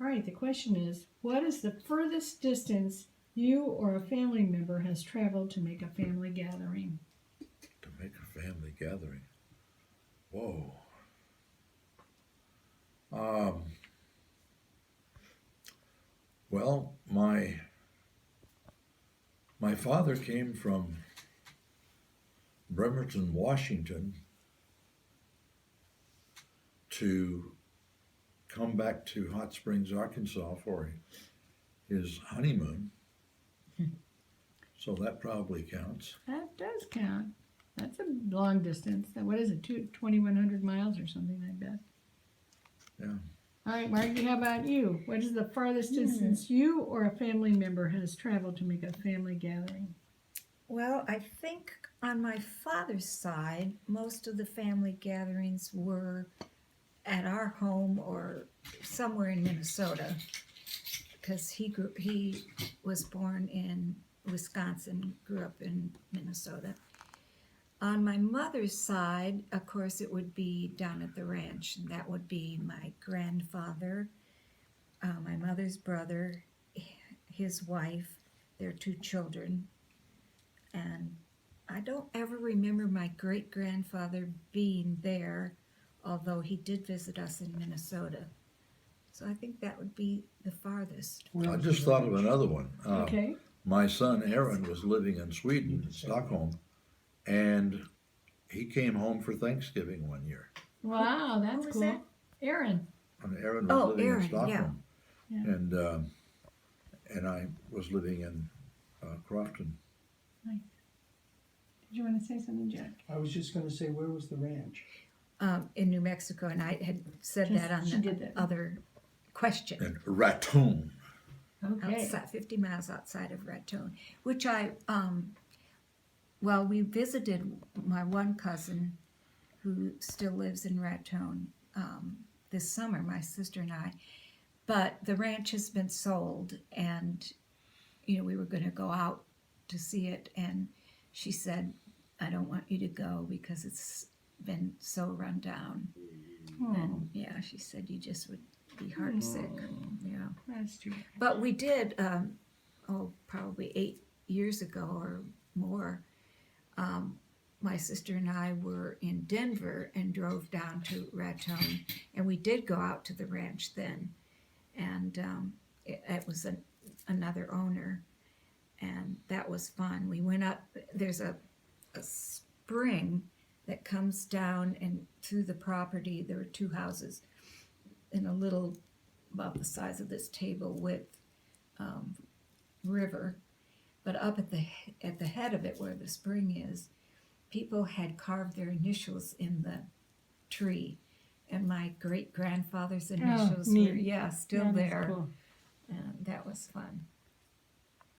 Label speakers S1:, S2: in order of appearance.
S1: All right, the question is, what is the furthest distance you or a family member has traveled to make a family gathering?
S2: To make a family gathering. Whoa. Well, my father came from Bremerton, Washington, to come back to Hot Springs, Arkansas for his honeymoon. So that probably counts.
S1: That does count. That's a long distance. What is it, 2,100 miles or something, I bet.
S2: Yeah.
S1: All right, Margie, how about you? What is the farthest distance you or a family member has traveled to make a family gathering?
S3: Well, I think on my father's side, most of the family gatherings were at our home or somewhere in Minnesota, because he was born in Wisconsin, grew up in Minnesota. On my mother's side, of course, it would be down at the ranch, and that would be my grandfather, my mother's brother, his wife, their 2 children, and I don't ever remember my great-grandfather being there, although he did visit us in Minnesota. So I think that would be the farthest.
S2: I just thought of another one.
S1: Okay.
S2: My son Aaron was living in Sweden, in Stockholm, and he came home for Thanksgiving one year.
S1: Wow, that's
S3: Who was
S1: cool.
S3: that?
S1: Aaron.
S2: And Aaron was living
S3: Aaron,
S2: in Stockholm,
S1: yeah.
S2: And I was living in Crofton.
S1: Did you want to say something, Jack?
S4: I was just gonna say, where was the ranch?
S3: In New Mexico, and I had said
S1: Just-
S3: that on
S1: she
S3: the
S1: did that.
S3: other question.
S2: In Raton.
S1: Okay.
S3: Outside, 50 miles outside of Raton, which well, we visited my one cousin who still lives in Raton this summer, my sister and I, but the ranch has been sold, and we were going to go out to see it, and she said, I don't want you to go because it's been so run down.
S1: Oh,
S3: And yeah, she said you just would be heartsick. Yeah.
S1: that's true.
S3: But we did, probably 8 years ago or more, my sister and I were in Denver and drove down to Raton, and we did go out to the ranch then, and it was another owner, and that was fun. We went up, there's a spring that comes down and through the property. There were 2 houses in a little, about the size of this table width river, but up at the head of it where the spring is, people had carved their initials in the tree, and my great grandfather's initials were
S1: neat.
S3: still
S1: Yeah, that's
S3: there.
S1: cool.
S3: And that was fun.